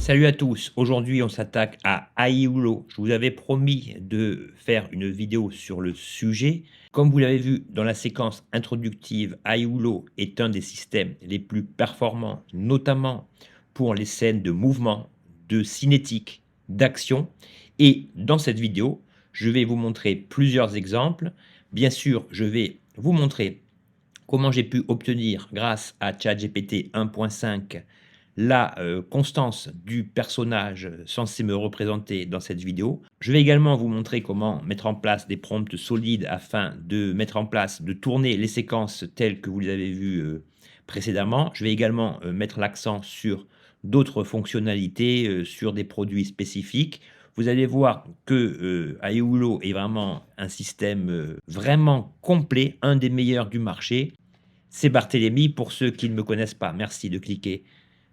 Salut à tous, aujourd'hui on s'attaque à Aiulo. Je vous avais promis de faire une vidéo sur le sujet. Comme vous l'avez vu dans la séquence introductive, Aiulo est un des systèmes les plus performants, notamment pour les scènes de mouvement, de cinétique, d'action. Et dans cette vidéo, je vais vous montrer plusieurs exemples. Bien sûr, je vais vous montrer comment j'ai pu obtenir, grâce à ChatGPT 1.5, la constance du personnage censé me représenter dans cette vidéo. Je vais également vous montrer comment mettre en place des prompts solides afin de mettre en place, de tourner les séquences telles que vous les avez vues précédemment. Je vais également mettre l'accent sur d'autres fonctionnalités, sur des produits spécifiques. Vous allez voir que Aiulo est vraiment un système vraiment complet, un des meilleurs du marché. C'est Barthélémy pour ceux qui ne me connaissent pas. Merci de cliquer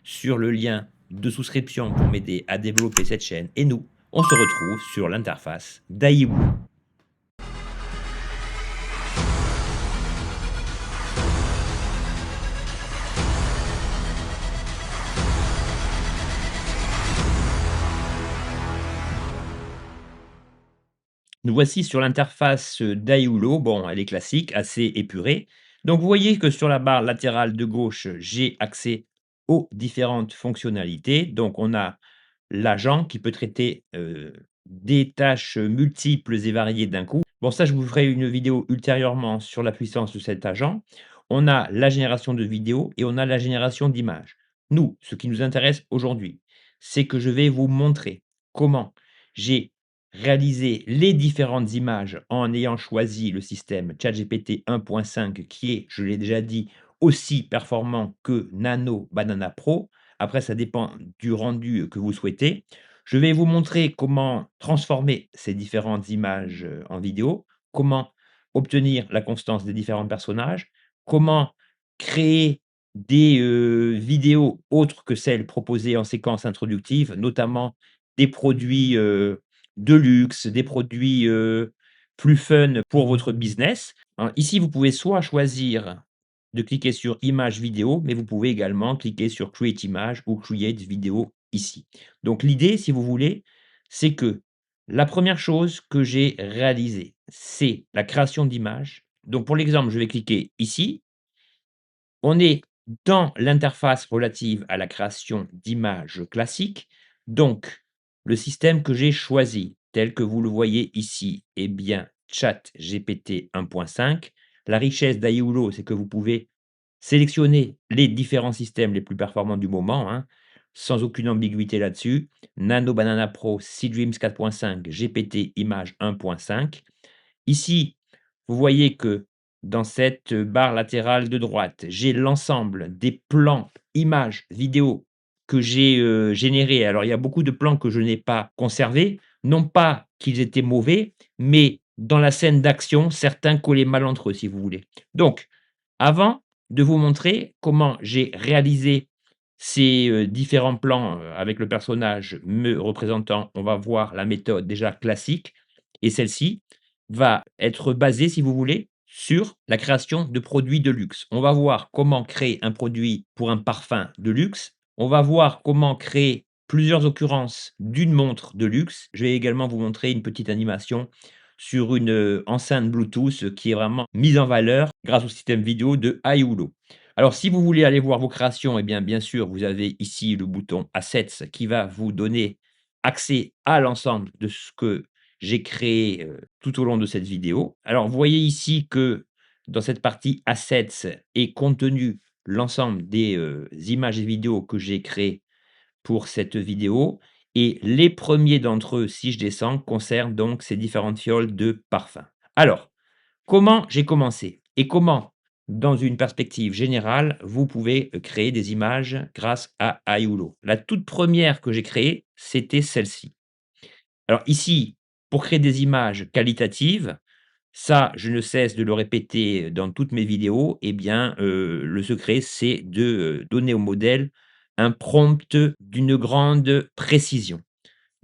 sur le lien de souscription pour m'aider à développer cette chaîne. Et nous, on se retrouve sur l'interface d'Aiulo. Nous voici sur l'interface d'Aiulo. Bon, elle est classique, assez épurée. Donc vous voyez que sur la barre latérale de gauche, j'ai accès aux différentes fonctionnalités. Donc on a l'agent qui peut traiter des tâches multiples et variées d'un coup. Bon, ça, je vous ferai une vidéo ultérieurement sur la puissance de cet agent. On a la génération de vidéos et on a la génération d'images. Nous, ce qui nous intéresse aujourd'hui, c'est que je vais vous montrer comment j'ai réalisé les différentes images en ayant choisi le système ChatGPT 1.5 qui est, je l'ai déjà dit, aussi performant que Nano Banana Pro. Après, ça dépend du rendu que vous souhaitez. Je vais vous montrer comment transformer ces différentes images en vidéo, comment obtenir la constance des différents personnages, comment créer des vidéos autres que celles proposées en séquence introductive, notamment des produits de luxe, des produits plus fun pour votre business. Hein, ici, vous pouvez soit choisir de cliquer sur Image vidéo, mais vous pouvez également cliquer sur Create image ou Create vidéo ici. Donc l'idée, si vous voulez, c'est que la première chose que j'ai réalisée, c'est la création d'images. Donc pour l'exemple, je vais cliquer ici. On est dans l'interface relative à la création d'images classiques. Donc le système que j'ai choisi, tel que vous le voyez ici, est bien ChatGPT 1.5. La richesse d'Aiulo, c'est que vous pouvez sélectionner les différents systèmes les plus performants du moment, hein, sans aucune ambiguïté là-dessus. Nano Banana Pro, Seedreams 4.5, GPT Image 1.5. Ici, vous voyez que dans cette barre latérale de droite, j'ai l'ensemble des plans, images, vidéos que j'ai générés. Alors, il y a beaucoup de plans que je n'ai pas conservés, non pas qu'ils étaient mauvais, mais dans la scène d'action, certains collaient mal entre eux, si vous voulez. Donc, avant de vous montrer comment j'ai réalisé ces différents plans avec le personnage me représentant, on va voir la méthode déjà classique. Et celle-ci va être basée, si vous voulez, sur la création de produits de luxe. On va voir comment créer un produit pour un parfum de luxe. On va voir comment créer plusieurs occurrences d'une montre de luxe. Je vais également vous montrer une petite animation sur une enceinte Bluetooth qui est vraiment mise en valeur grâce au système vidéo de Aiulo. Alors, si vous voulez aller voir vos créations, eh bien sûr, vous avez ici le bouton Assets qui va vous donner accès à l'ensemble de ce que j'ai créé tout au long de cette vidéo. Alors, vous voyez ici que dans cette partie Assets est contenu l'ensemble des images et vidéos que j'ai créées pour cette vidéo. Et les premiers d'entre eux, si je descends, concernent donc ces différentes fioles de parfum. Alors, comment j'ai commencé et comment, dans une perspective générale, vous pouvez créer des images grâce à Aiulo. La toute première que j'ai créée, c'était celle-ci. Alors ici, pour créer des images qualitatives, ça, je ne cesse de le répéter dans toutes mes vidéos, eh bien, le secret, c'est de donner au modèle un prompt d'une grande précision.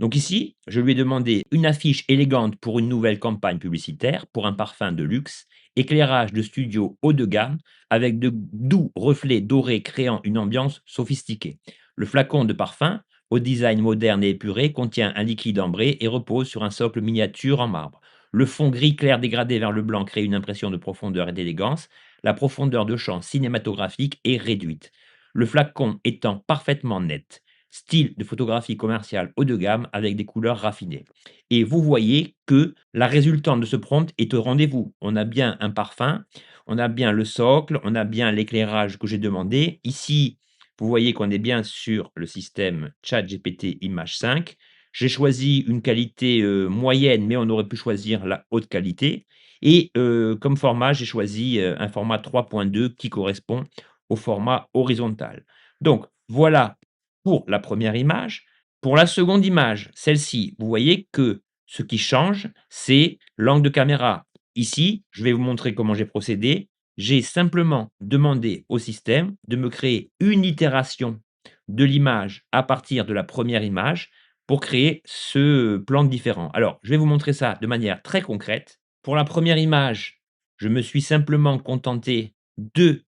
Donc ici, je lui ai demandé une affiche élégante pour une nouvelle campagne publicitaire pour un parfum de luxe, éclairage de studio haut de gamme avec de doux reflets dorés créant une ambiance sophistiquée. Le flacon de parfum, au design moderne et épuré, contient un liquide ambré et repose sur un socle miniature en marbre. Le fond gris clair dégradé vers le blanc crée une impression de profondeur et d'élégance. La profondeur de champ cinématographique est réduite. Le flacon étant parfaitement net. Style de photographie commerciale haut de gamme avec des couleurs raffinées. Et vous voyez que la résultante de ce prompt est au rendez-vous. On a bien un parfum, on a bien le socle, on a bien l'éclairage que j'ai demandé. Ici, vous voyez qu'on est bien sur le système ChatGPT Image 5. J'ai choisi une qualité, moyenne, mais on aurait pu choisir la haute qualité et comme format, j'ai choisi, un format 3.2 qui correspond au format horizontal. Donc voilà pour la première image. Pour la seconde image, celle-ci, vous voyez que ce qui change, c'est l'angle de caméra. Ici, je vais vous montrer comment j'ai procédé. J'ai simplement demandé au système de me créer une itération de l'image à partir de la première image pour créer ce plan différent. Alors, je vais vous montrer ça de manière très concrète. Pour la première image, je me suis simplement contenté de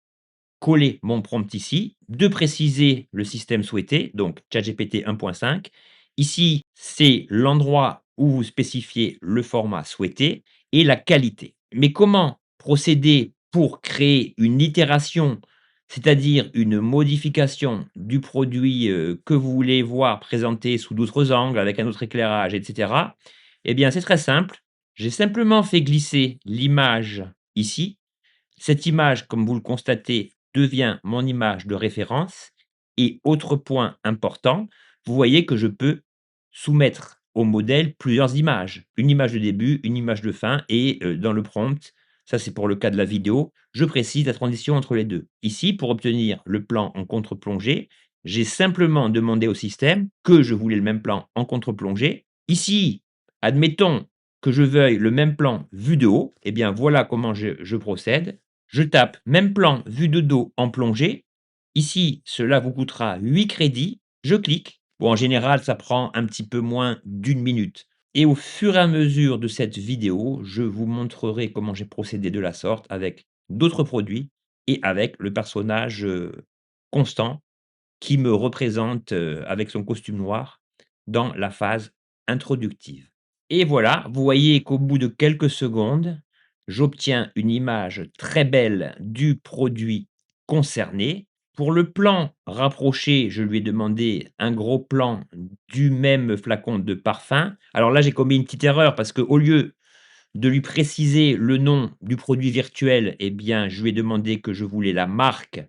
coller mon prompt ici, de préciser le système souhaité, donc ChatGPT 1.5. Ici, c'est l'endroit où vous spécifiez le format souhaité et la qualité. Mais comment procéder pour créer une itération, c'est-à-dire une modification du produit que vous voulez voir présenté sous d'autres angles, avec un autre éclairage, etc. Eh bien, c'est très simple. J'ai simplement fait glisser l'image ici. Cette image, comme vous le constatez, devient mon image de référence et autre point important, vous voyez que je peux soumettre au modèle plusieurs images. Une image de début, une image de fin et dans le prompt, ça c'est pour le cas de la vidéo, je précise la transition entre les 2. Ici, pour obtenir le plan en contre-plongée, j'ai simplement demandé au système que je voulais le même plan en contre-plongée. Ici, admettons que je veuille le même plan vu de haut, et bien voilà comment je procède. Je tape même plan vue de dos en plongée. Ici, cela vous coûtera 8 crédits. Je clique. Bon, en général, ça prend un petit peu moins d'une minute. Et au fur et à mesure de cette vidéo, je vous montrerai comment j'ai procédé de la sorte avec d'autres produits et avec le personnage constant qui me représente avec son costume noir dans la phase introductive. Et voilà, vous voyez qu'au bout de quelques secondes, j'obtiens une image très belle du produit concerné. Pour le plan rapproché, je lui ai demandé un gros plan du même flacon de parfum. Alors là, j'ai commis une petite erreur parce qu'au lieu de lui préciser le nom du produit virtuel, eh bien, je lui ai demandé que je voulais la marque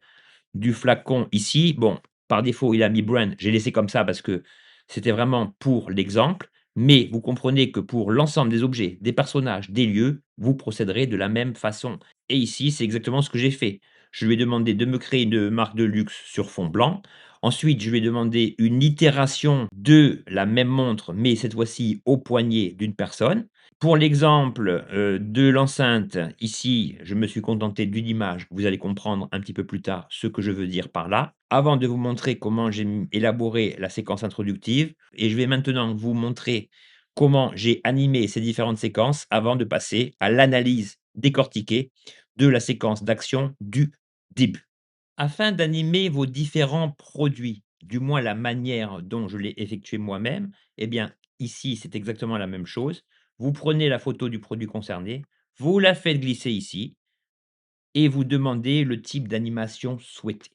du flacon ici. Bon, par défaut, il a mis brand, j'ai laissé comme ça parce que c'était vraiment pour l'exemple, mais vous comprenez que pour l'ensemble des objets, des personnages, des lieux, vous procéderez de la même façon et ici, c'est exactement ce que j'ai fait. Je lui ai demandé de me créer une marque de luxe sur fond blanc. Ensuite, je lui ai demandé une itération de la même montre, mais cette fois-ci au poignet d'une personne. Pour l'exemple, de l'enceinte, ici, je me suis contenté d'une image. Vous allez comprendre un petit peu plus tard ce que je veux dire par là. Avant de vous montrer comment j'ai élaboré la séquence introductive et je vais maintenant vous montrer comment j'ai animé ces différentes séquences avant de passer à l'analyse décortiquée de la séquence d'action du début. Afin d'animer vos différents produits, du moins la manière dont je l'ai effectué moi-même, eh bien, ici, c'est exactement la même chose. Vous prenez la photo du produit concerné, vous la faites glisser ici et vous demandez le type d'animation souhaité.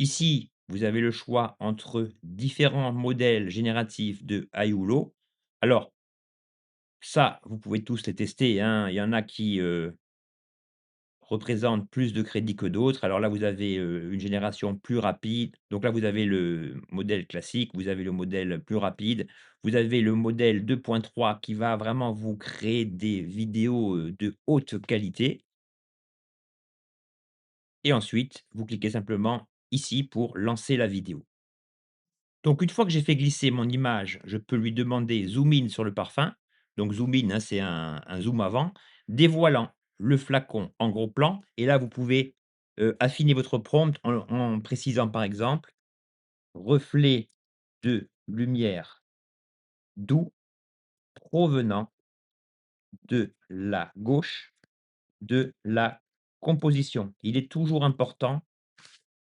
Ici, vous avez le choix entre différents modèles génératifs de Aiulo. Alors, ça, vous pouvez tous les tester, hein. Il y en a qui, représentent plus de crédits que d'autres. Alors là, vous avez, une génération plus rapide. Donc là, vous avez le modèle classique, vous avez le modèle plus rapide, vous avez le modèle 2.3 qui va vraiment vous créer des vidéos, de haute qualité et ensuite, vous cliquez simplement ici pour lancer la vidéo. Donc une fois que j'ai fait glisser mon image, je peux lui demander zoom in sur le parfum. Donc zoom in, hein, c'est un zoom avant, dévoilant le flacon en gros plan et là vous pouvez, affiner votre prompt en précisant par exemple: «Reflet de lumière doux provenant de la gauche de la composition». Il est toujours important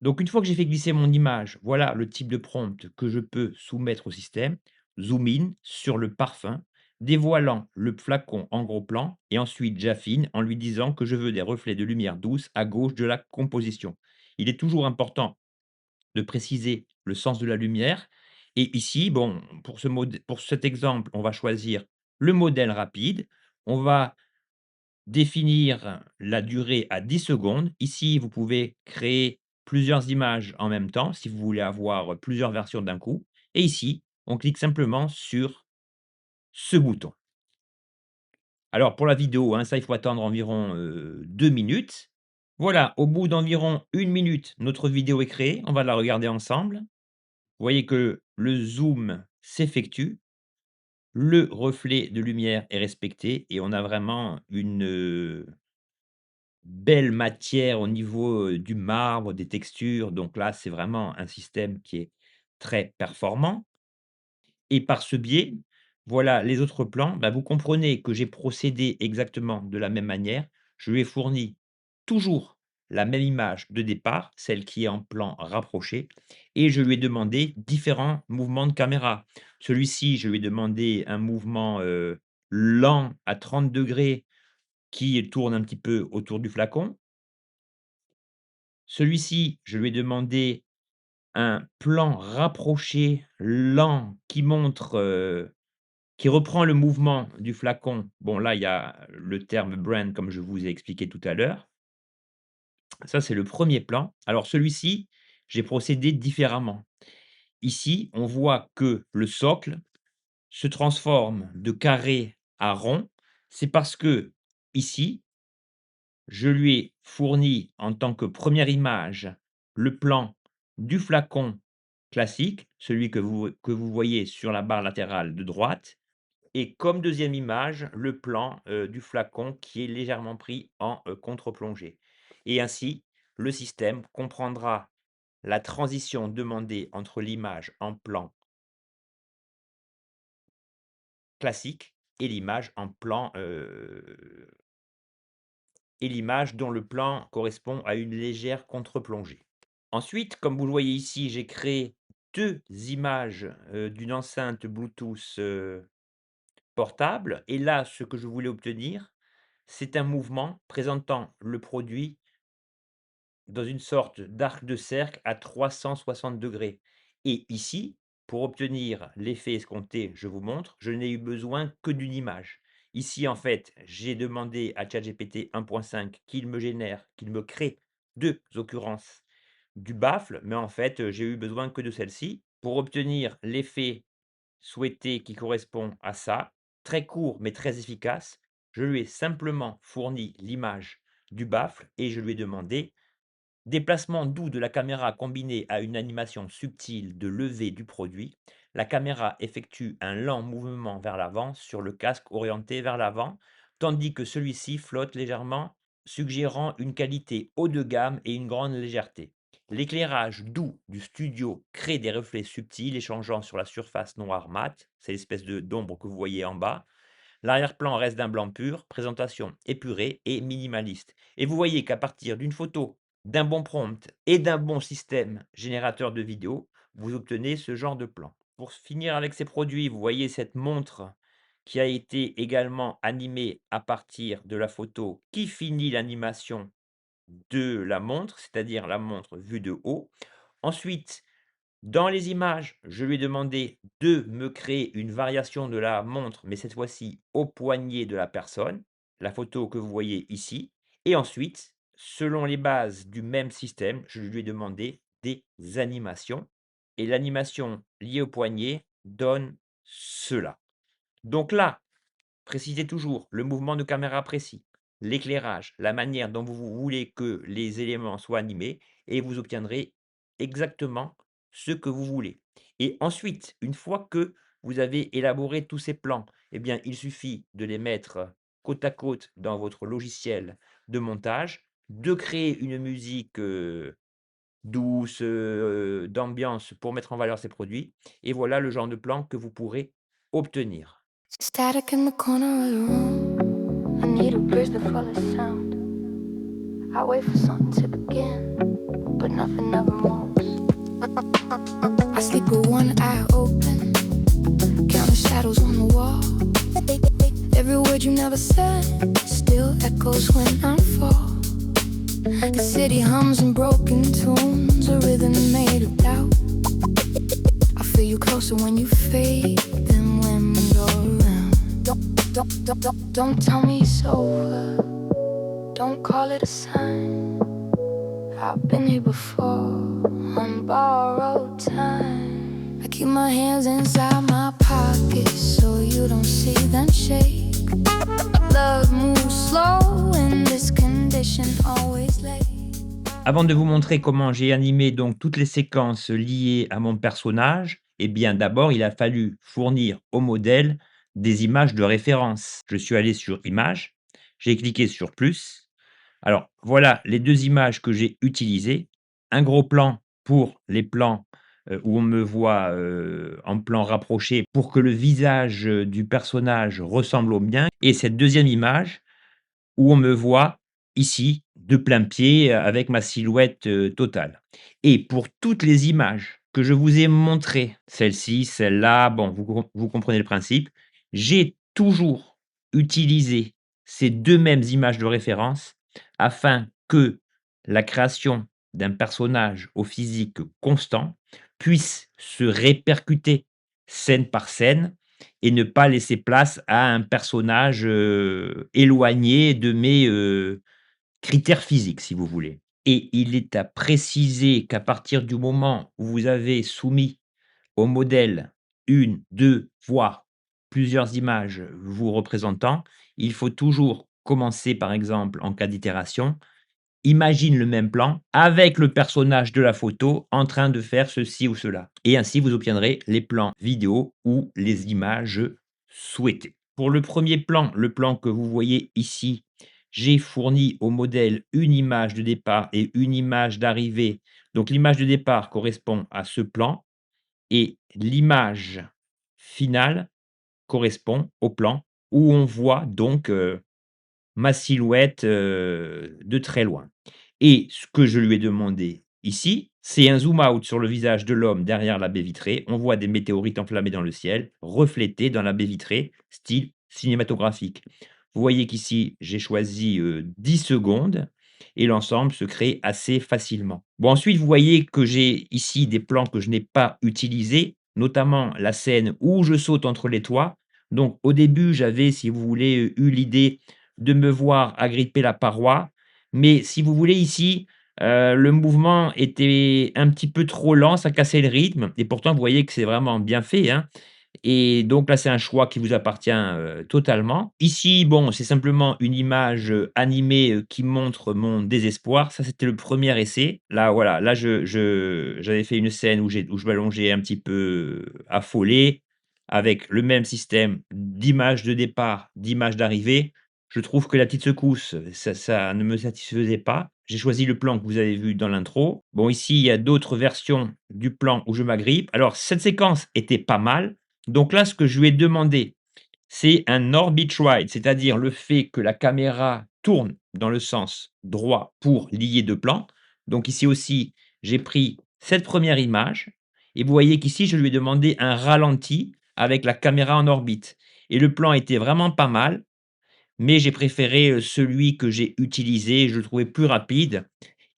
Donc une fois que j'ai fait glisser mon image, voilà le type de prompt que je peux soumettre au système. Zoom in sur le parfum, dévoilant le flacon en gros plan et ensuite j'affine en lui disant que je veux des reflets de lumière douce à gauche de la composition. Il est toujours important de préciser le sens de la lumière et ici, bon, pour cet exemple, on va choisir le modèle rapide. On va définir la durée à 10 secondes. Ici, vous pouvez créer plusieurs images en même temps si vous voulez avoir plusieurs versions d'un coup. Et ici, on clique simplement sur ce bouton. Alors pour la vidéo, hein, ça, il faut attendre environ 2 minutes. Voilà, au bout d'environ 1 minute, notre vidéo est créée. On va la regarder ensemble. Vous voyez que le zoom s'effectue, le reflet de lumière est respecté et on a vraiment une, belle matière au niveau, du marbre, des textures, donc là, c'est vraiment un système qui est très performant et par ce biais, voilà, les autres plans, bah, vous comprenez que j'ai procédé exactement de la même manière. Je lui ai fourni toujours la même image de départ, celle qui est en plan rapproché et je lui ai demandé différents mouvements de caméra. Celui-ci, je lui ai demandé un mouvement, lent à 30 degrés qui tourne un petit peu autour du flacon. Celui-ci, je lui ai demandé un plan rapproché, lent, qui montre, qui reprend le mouvement du flacon. Bon, là, il y a le terme brand comme je vous ai expliqué tout à l'heure. Ça, c'est le premier plan. Alors celui-ci, j'ai procédé différemment. Ici, on voit que le socle se transforme de carré à rond. C'est parce que ici, je lui ai fourni en tant que première image le plan du flacon classique, celui que vous voyez sur la barre latérale de droite et comme deuxième image, le plan, du flacon qui est légèrement pris en, contre-plongée et ainsi, le système comprendra la transition demandée entre l'image en plan classique et l'image en plan, et l'image dont le plan correspond à une légère contre-plongée. Ensuite, comme vous le voyez ici, j'ai créé 2 images, d'une enceinte Bluetooth, portable et là, ce que je voulais obtenir, c'est un mouvement présentant le produit dans une sorte d'arc de cercle à 360 degrés. Et ici, pour obtenir l'effet escompté, je vous montre, je n'ai eu besoin que d'une image. Ici, en fait, j'ai demandé à ChatGPT 1.5 qu'il me crée 2 occurrences du baffle, mais en fait, j'ai eu besoin que de celle-ci pour obtenir l'effet souhaité qui correspond à ça, très court mais très efficace. Je lui ai simplement fourni l'image du baffle et je lui ai demandé déplacement doux de la caméra combiné à une animation subtile de levée du produit. La caméra effectue un lent mouvement vers l'avant sur le casque orienté vers l'avant, tandis que celui-ci flotte légèrement, suggérant une qualité haut de gamme et une grande légèreté. L'éclairage doux du studio crée des reflets subtils échangeant sur la surface noire mat, c'est l'espèce de d'ombre que vous voyez en bas. L'arrière-plan reste d'un blanc pur, présentation épurée et minimaliste. Et vous voyez qu'à partir d'une photo, d'un bon prompt et d'un bon système générateur de vidéos, vous obtenez ce genre de plan. Pour finir avec ces produits, vous voyez cette montre qui a été également animée à partir de la photo qui finit l'animation de la montre, c'est-à-dire la montre vue de haut. Ensuite, dans les images, je lui ai demandé de me créer une variation de la montre, mais cette fois-ci au poignet de la personne, la photo que vous voyez ici. Et ensuite, selon les bases du même système, je lui ai demandé des animations. Et l'animation liée au poignet donne cela. Donc là, précisez toujours le mouvement de caméra précis, l'éclairage, la manière dont vous voulez que les éléments soient animés et vous obtiendrez exactement ce que vous voulez. Et ensuite, une fois que vous avez élaboré tous ces plans, eh bien, il suffit de les mettre côte à côte dans votre logiciel de montage, de créer une musique, douce, d'ambiance pour mettre en valeur ces produits et voilà le genre de plan que vous pourrez obtenir. Static in the corner of the room. I need a bridge to follow sound. I wait for something to begin. but nothing ever moves. I sleep with one eye open, count the shadows on the wall. Every word you never said still echoes when I fall. The city hums in broken tunes, a rhythm made of doubt. I feel you closer when you fade than when you're around. Don't tell me it's over, don't call it a sign. I've been here before on borrowed time. I keep my hands inside my pockets so you don't see them shake. Love moves slow in this condition, always late. Avant de vous montrer comment j'ai animé donc toutes les séquences liées à mon personnage, eh bien d'abord il a fallu fournir au modèle des images de référence. Je suis allé sur Images, j'ai cliqué sur Plus. Alors voilà les 2 images que j'ai utilisées. Un gros plan pour les plans, où on me voit, en plan rapproché pour que le visage, du personnage ressemble au mien et cette deuxième image où on me voit ici, de plain-pied, avec ma silhouette, totale. Et pour toutes les images que je vous ai montrées, celle-ci, celle-là, bon, vous comprenez le principe, j'ai toujours utilisé ces 2 mêmes images de référence afin que la création d'un personnage au physique constant puisse se répercuter scène par scène et ne pas laisser place à un personnage, éloigné de mes, critères physiques, si vous voulez. Et il est à préciser qu'à partir du moment où vous avez soumis au modèle une, 2, voire plusieurs images vous représentant, il faut toujours commencer, par exemple, en cas d'itération, imagine le même plan avec le personnage de la photo en train de faire ceci ou cela et ainsi vous obtiendrez les plans vidéo ou les images souhaitées. Pour le premier plan, le plan que vous voyez ici, j'ai fourni au modèle une image de départ et une image d'arrivée. Donc l'image de départ correspond à ce plan et l'image finale correspond au plan où on voit donc, ma silhouette, de très loin. Et ce que je lui ai demandé ici, c'est un zoom out sur le visage de l'homme derrière la baie vitrée. On voit des météorites enflammées dans le ciel, reflétées dans la baie vitrée, style cinématographique. Vous voyez qu'ici, j'ai choisi, 10 secondes et l'ensemble se crée assez facilement. Bon, ensuite, vous voyez que j'ai ici des plans que je n'ai pas utilisés, notamment la scène où je saute entre les toits. Donc au début, j'avais, si vous voulez, eu l'idée de me voir agripper la paroi, mais si vous voulez ici, le mouvement était un petit peu trop lent, ça cassait le rythme et pourtant vous voyez que c'est vraiment bien fait, hein et donc là, c'est un choix qui vous appartient, totalement. Ici, bon, c'est simplement une image, animée, qui montre mon désespoir. Ça, c'était le premier essai. Là, voilà, là, j'avais fait une scène où je m'allongeais un petit peu, affolé, avec le même système d'image de départ, d'image d'arrivée. Je trouve que la petite secousse, ça ne me satisfaisait pas. J'ai choisi le plan que vous avez vu dans l'intro. Bon, ici, il y a d'autres versions du plan où je m'agrippe. Alors, cette séquence était pas mal. Donc là, ce que je lui ai demandé, c'est un orbit ride, c'est-à-dire le fait que la caméra tourne dans le sens droit pour lier 2 plans. Donc ici aussi, j'ai pris cette première image et vous voyez qu'ici, je lui ai demandé un ralenti avec la caméra en orbite et le plan était vraiment pas mal, mais j'ai préféré, celui que j'ai utilisé, je le trouvais plus rapide.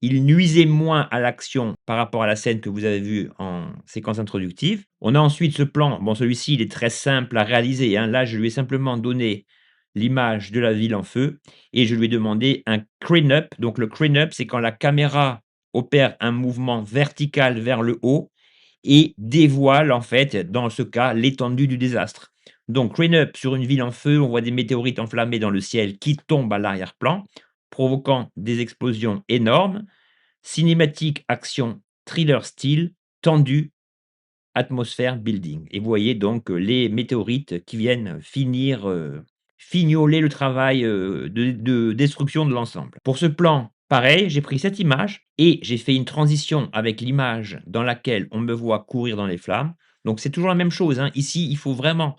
Il nuisait moins à l'action par rapport à la scène que vous avez vue en séquence introductive. On a ensuite ce plan, bon celui-ci il est très simple à réaliser, hein. Là, je lui ai simplement donné l'image de la ville en feu et je lui ai demandé un crane up. Donc le crane up, c'est quand la caméra opère un mouvement vertical vers le haut et dévoile en fait, dans ce cas, l'étendue du désastre. Donc crane up sur une ville en feu, on voit des météorites enflammées dans le ciel qui tombent à l'arrière-plan, provoquant des explosions énormes. Cinématique, action, thriller style, tendu, atmosphère, building et vous voyez donc, les météorites qui viennent finir, fignoler le travail, de destruction de l'ensemble. Pour ce plan, pareil, j'ai pris cette image et j'ai fait une transition avec l'image dans laquelle on me voit courir dans les flammes. Donc c'est toujours la même chose, hein. Ici, il faut vraiment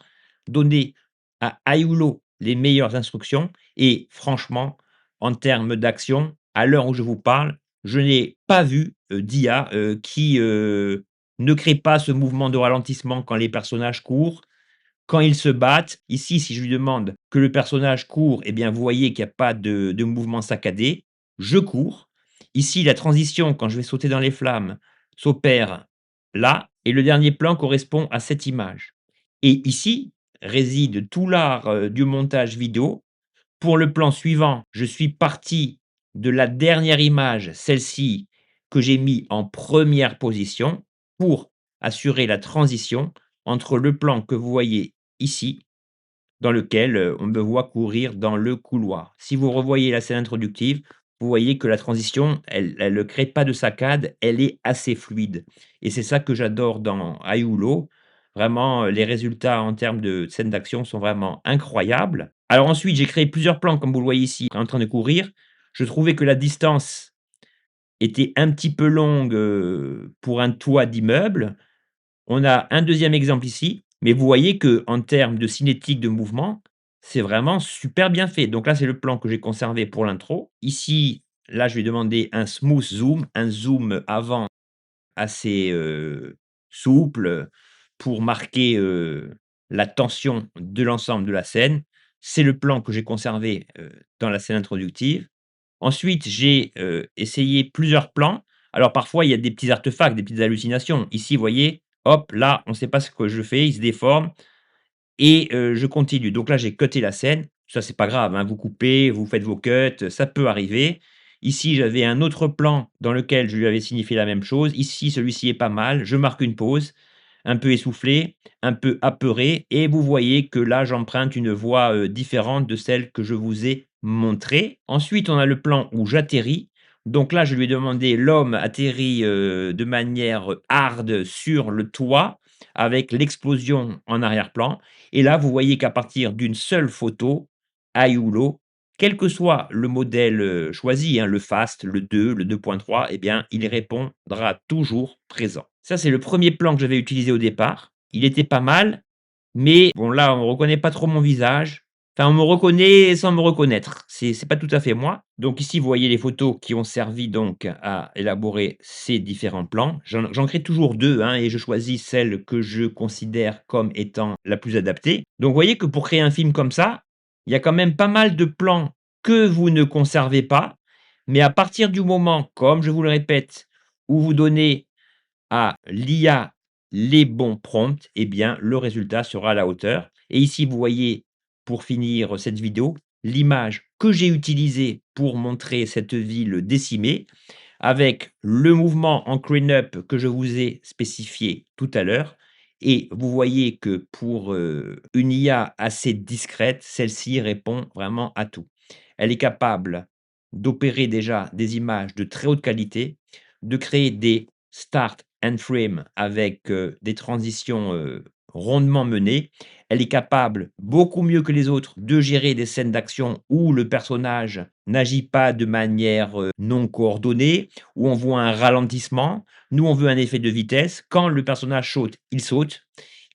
donner à Aiulo les meilleures instructions et franchement, en termes d'action, à l'heure où je vous parle, je n'ai pas vu, d'IA, qui, ne crée pas ce mouvement de ralentissement quand les personnages courent, quand ils se battent. Ici, si je lui demande que le personnage court, eh bien, vous voyez qu'il y a pas de mouvement saccadé. Je cours. Ici, la transition, quand je vais sauter dans les flammes, s'opère là et le dernier plan correspond à cette image. Et ici réside tout l'art, du montage vidéo. Pour le plan suivant, je suis parti de la dernière image, celle-ci que j'ai mis en première position pour assurer la transition entre le plan que vous voyez ici, dans lequel, on me voit courir dans le couloir. Si vous revoyez la scène introductive, vous voyez que la transition, elle ne crée pas de saccade, elle est assez fluide et c'est ça que j'adore dans Aiulo. Vraiment, les résultats en termes de scènes d'action sont vraiment incroyables. Alors ensuite, j'ai créé plusieurs plans comme vous le voyez ici, en train de courir. Je trouvais que la distance était un petit peu longue, pour un toit d'immeuble. On a un deuxième exemple ici, mais vous voyez que en termes de cinétique de mouvement, c'est vraiment super bien fait. Donc là, c'est le plan que j'ai conservé pour l'intro. Ici, là, je vais demander un smooth zoom, un zoom avant assez, souple, pour marquer, la tension de l'ensemble de la scène. C'est le plan que j'ai conservé, dans la scène introductive. Ensuite, j'ai, essayé plusieurs plans. Alors parfois, il y a des petits artefacts, des petites hallucinations. Ici, vous voyez, hop, là, on ne sait pas ce que je fais, il se déforme et je continue. Donc là, j'ai cuté la scène. Ça, c'est pas grave, hein, vous coupez, vous faites vos cuts, ça peut arriver. Ici, j'avais un autre plan dans lequel je lui avais signifié la même chose. Ici, celui-ci est pas mal. Je marque une pause, un peu essoufflé, un peu apeuré et vous voyez que là, j'emprunte une voix, différente de celle que je vous ai montrée. Ensuite, on a le plan où j'atterris. Donc là, je lui ai demandé l'homme atterrit, de manière, hard sur le toit avec l'explosion en arrière-plan et là, vous voyez qu'à partir d'une seule photo, Aiulo, quel que soit le modèle, choisi, hein, le fast, le 2, le 2.3, eh bien, il répondra toujours présent. Ça, c'est le premier plan que j'avais utilisé au départ. Il était pas mal, mais bon, là, on ne reconnaît pas trop mon visage. Enfin, on me reconnaît sans me reconnaître. C'est pas tout à fait moi. Donc ici, vous voyez les photos qui ont servi donc à élaborer ces différents plans. J'en crée toujours 2, hein, et je choisis celle que je considère comme étant la plus adaptée. Donc vous voyez que pour créer un film comme ça, il y a quand même pas mal de plans que vous ne conservez pas, mais à partir du moment, comme je vous le répète, où vous donnez à l'IA les bons prompts, eh bien, le résultat sera à la hauteur. Et ici, vous voyez, pour finir cette vidéo, l'image que j'ai utilisée pour montrer cette ville décimée, avec le mouvement en crane up que je vous ai spécifié tout à l'heure. Et vous voyez que pour une IA assez discrète, celle-ci répond vraiment à tout. Elle est capable d'opérer déjà des images de très haute qualité, de créer des start and frame avec des transitions rondement menées. Elle est capable, beaucoup mieux que les autres, de gérer des scènes d'action où le personnage n'agit pas de manière non coordonnée, où on voit un ralentissement. Nous, on veut un effet de vitesse. Quand le personnage saute, il saute.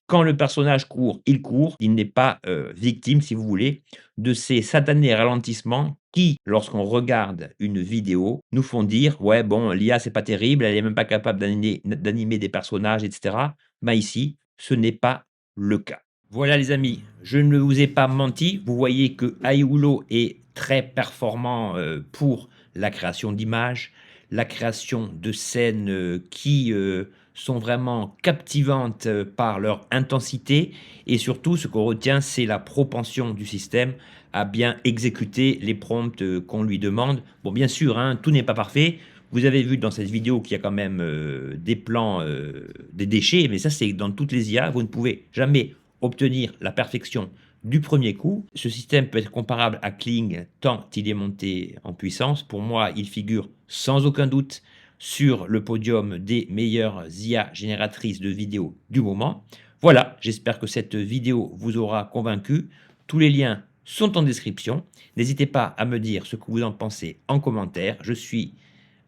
Quand le personnage court, il court. Il n'est pas victime, si vous voulez, de ces satanés ralentissements qui, lorsqu'on regarde une vidéo, nous font dire: «Ouais, bon, l'IA, c'est pas terrible, elle est même pas capable d'animer des personnages et cetera». Bah, ici, ce n'est pas le cas. Voilà les amis, je ne vous ai pas menti. Vous voyez que Aiulo est très performant, pour la création d'images, la création de scènes, qui, sont vraiment captivantes, par leur intensité et surtout ce qu'on retient, c'est la propension du système à bien exécuter les prompts, qu'on lui demande. Bon, bien sûr, hein, tout n'est pas parfait. Vous avez vu dans cette vidéo qu'il y a quand même, des plans, des déchets, mais ça, c'est dans toutes les IA. Vous ne pouvez jamais obtenir la perfection du premier coup. Ce système peut être comparable à Kling tant il est monté en puissance. Pour moi, il figure sans aucun doute sur le podium des meilleures IA génératrices de vidéos du moment. Voilà, j'espère que cette vidéo vous aura convaincu. Tous les liens sont en description. N'hésitez pas à me dire ce que vous en pensez en commentaire. Je suis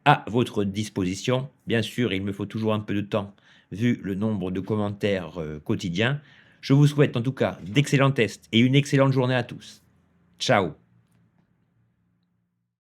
à votre disposition. Bien sûr, il me faut toujours un peu de temps vu le nombre de commentaires quotidiens. Je vous souhaite en tout cas d'excellents tests et une excellente journée à tous. Ciao.